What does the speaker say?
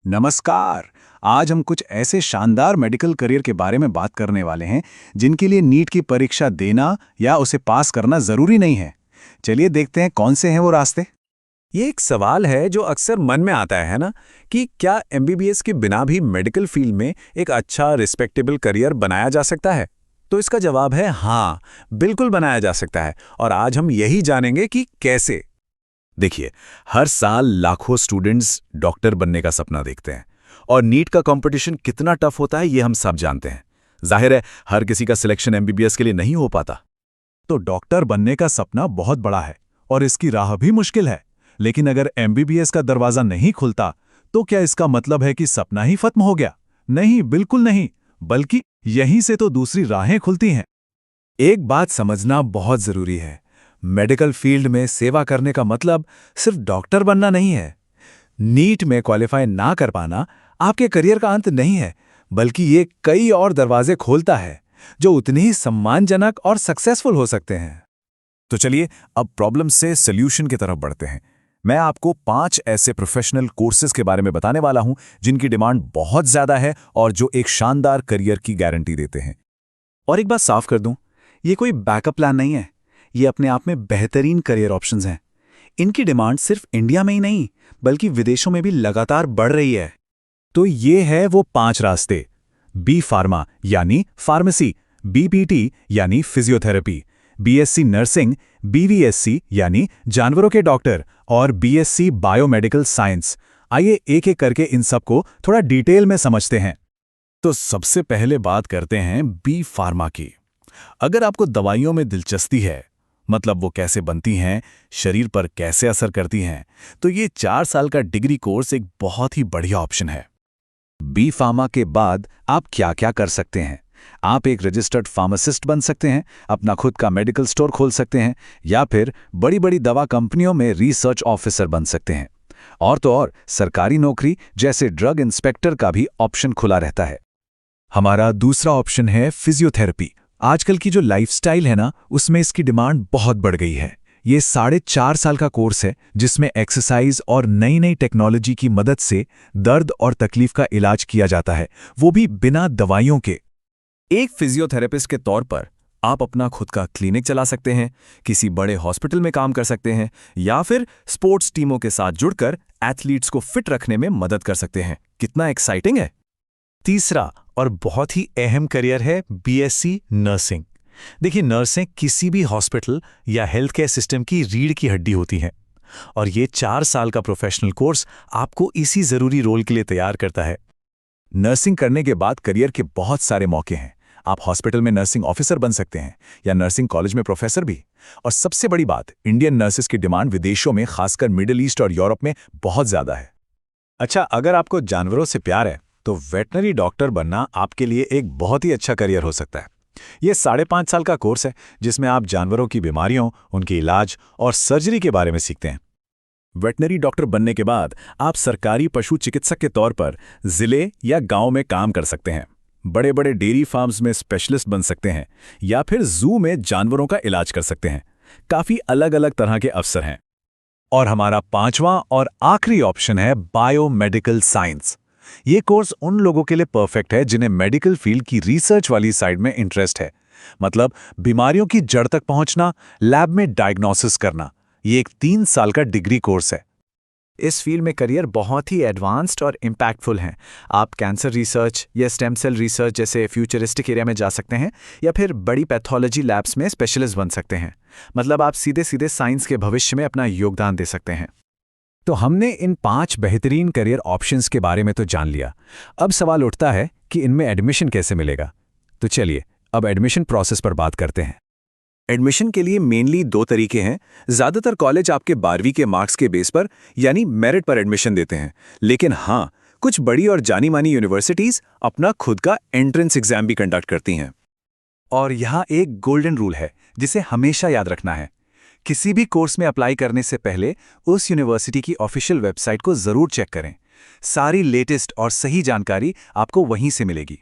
नमस्कार। आज हम कुछ ऐसे शानदार मेडिकल करियर के बारे में बात करने वाले हैं जिनके लिए नीट की परीक्षा देना या उसे पास करना जरूरी नहीं है। चलिए देखते हैं कौन से हैं वो रास्ते। ये एक सवाल है जो अक्सर मन में आता है ना, कि क्या एमबीबीएस के बिना भी मेडिकल फील्ड में एक अच्छा रिस्पेक्टेबल करियर बनाया जा सकता है? तो इसका जवाब है हाँ, बिल्कुल बनाया जा सकता है। और आज हम यही जानेंगे कि कैसे। देखिए, हर साल लाखों स्टूडेंट्स डॉक्टर बनने का सपना देखते हैं और नीट का कंपटीशन कितना टफ होता है ये हम सब जानते हैं। जाहिर है, हर किसी का सिलेक्शन एमबीबीएस के लिए नहीं हो पाता। तो डॉक्टर बनने का सपना बहुत बड़ा है और इसकी राह भी मुश्किल है। लेकिन अगर एमबीबीएस का दरवाजा नहीं खुलता तो क्या इसका मतलब है कि सपना ही खत्म हो गया? नहीं, बिल्कुल नहीं, बल्कि यहीं से तो दूसरी राहें खुलती हैं। एक बात समझना बहुत जरूरी है, मेडिकल फील्ड में सेवा करने का मतलब सिर्फ डॉक्टर बनना नहीं है। नीट में क्वालिफाई ना कर पाना आपके करियर का अंत नहीं है, बल्कि ये कई और दरवाजे खोलता है जो उतने ही सम्मानजनक और सक्सेसफुल हो सकते हैं। तो चलिए अब प्रॉब्लम से सॉल्यूशन की तरफ बढ़ते हैं। मैं आपको 5 ऐसे प्रोफेशनल कोर्सेज के बारे में बताने वाला हूं जिनकी डिमांड बहुत ज्यादा है और जो एक शानदार करियर की गारंटी देते हैं। और एक बात साफ कर दूं, ये कोई बैकअप प्लान नहीं है, ये अपने आप में बेहतरीन करियर ऑप्शंस हैं। इनकी डिमांड सिर्फ इंडिया में ही नहीं, बल्कि विदेशों में भी लगातार बढ़ रही है। तो ये है वो 5 रास्ते। बी फार्मा यानी फार्मेसी, बीपीटी यानी फिजियोथेरेपी, बीएससी नर्सिंग, बीवीएससी यानी जानवरों के डॉक्टर और बीएससी बायोमेडिकल साइंस। आइए एक एक करके इन सबको थोड़ा डिटेल में समझते हैं। तो सबसे पहले बात करते हैं बी फार्मा की। अगर आपको दवाइयों में दिलचस्पी है, मतलब वो कैसे बनती हैं, शरीर पर कैसे असर करती हैं, तो ये 4 साल का डिग्री कोर्स एक बहुत ही बढ़िया ऑप्शन है। बी फार्मा के बाद आप क्या क्या कर सकते हैं? आप एक रजिस्टर्ड फार्मासिस्ट बन सकते हैं, अपना खुद का मेडिकल स्टोर खोल सकते हैं, या फिर बड़ी बड़ी दवा कंपनियों में रिसर्च ऑफिसर बन सकते हैं। और तो और सरकारी नौकरी जैसे ड्रग इंस्पेक्टर का भी ऑप्शन खुला रहता है। हमारा दूसरा ऑप्शन है फिजियोथेरेपी। आजकल की जो लाइफस्टाइल है ना, उसमें इसकी डिमांड बहुत बढ़ गई है। ये 4.5 साल का कोर्स है जिसमें एक्सरसाइज और नई नई टेक्नोलॉजी की मदद से दर्द और तकलीफ का इलाज किया जाता है, वो भी बिना दवाइयों के। एक फिजियोथेरेपिस्ट के तौर पर आप अपना खुद का क्लिनिक चला सकते हैं, किसी बड़े हॉस्पिटल में काम कर सकते हैं, या फिर स्पोर्ट्स टीमों के साथ जुड़कर एथलीट्स को फिट रखने में मदद कर सकते हैं। कितना एक्साइटिंग है। तीसरा और बहुत ही अहम करियर है बीएससी नर्सिंग। देखिए, नर्सें किसी भी हॉस्पिटल या हेल्थ केयर सिस्टम की रीढ़ की हड्डी होती हैं, और ये 4 साल का प्रोफेशनल कोर्स आपको इसी जरूरी रोल के लिए तैयार करता है। नर्सिंग करने के बाद करियर के बहुत सारे मौके हैं। आप हॉस्पिटल में नर्सिंग ऑफिसर बन सकते हैं या नर्सिंग कॉलेज में प्रोफेसर भी। और सबसे बड़ी बात, इंडियन नर्सेस की डिमांड विदेशों में, खासकर मिडिल ईस्ट और यूरोप में बहुत ज्यादा है। अच्छा, अगर आपको जानवरों से प्यार है तो वेटनरी डॉक्टर बनना आपके लिए एक बहुत ही अच्छा करियर हो सकता है। यह 5.5 साल का कोर्स है जिसमें आप जानवरों की बीमारियों, उनके इलाज और सर्जरी के बारे में सीखते हैं। वेटनरी डॉक्टर बनने के बाद आप सरकारी पशु चिकित्सक के तौर पर जिले या गांव में काम कर सकते हैं। बड़े बड़े डेयरी फार्म्स में स्पेशलिस्ट बन सकते हैं, या फिर जू में जानवरों का इलाज कर सकते हैं। काफी अलग अलग तरह के अवसर हैं। और हमारा 5वां और आखिरी ऑप्शन है बायोमेडिकल साइंस। ये कोर्स उन लोगों के लिए परफेक्ट है जिन्हें मेडिकल फील्ड की रिसर्च वाली साइड में इंटरेस्ट है, मतलब बीमारियों की जड़ तक पहुंचना, लैब में डायग्नोसिस करना। ये एक 3 साल का डिग्री कोर्स है। इस फील्ड में करियर बहुत ही एडवांस्ड और इम्पैक्टफुल हैं। आप कैंसर रिसर्च या स्टेम सेल रिसर्च जैसे फ्यूचरिस्टिक एरिया में जा सकते हैं, या फिर बड़ी पैथोलॉजी लैब्स में स्पेशलिस्ट बन सकते हैं। मतलब आप सीधे सीधे साइंस के भविष्य में अपना योगदान दे सकते हैं। तो हमने इन 5 बेहतरीन करियर ऑप्शंस के बारे में तो जान लिया। अब सवाल उठता है कि इनमें एडमिशन कैसे मिलेगा। तो चलिए अब एडमिशन प्रोसेस पर बात करते हैं। एडमिशन के लिए मेनली 2 तरीके हैं। ज़्यादातर कॉलेज आपके 12वीं के मार्क्स के बेस पर यानी मेरिट पर एडमिशन देते हैं, लेकिन हाँ, कुछ बड़ी और जानी मानी यूनिवर्सिटीज़ अपना खुद का एंट्रेंस एग्जाम भी कंडक्ट करती हैं। और यहाँ एक गोल्डन रूल है जिसे हमेशा याद रखना है। किसी भी कोर्स में अप्लाई करने से पहले उस यूनिवर्सिटी की ऑफिशियल वेबसाइट को जरूर चेक करें। सारी लेटेस्ट और सही जानकारी आपको वहीं से मिलेगी।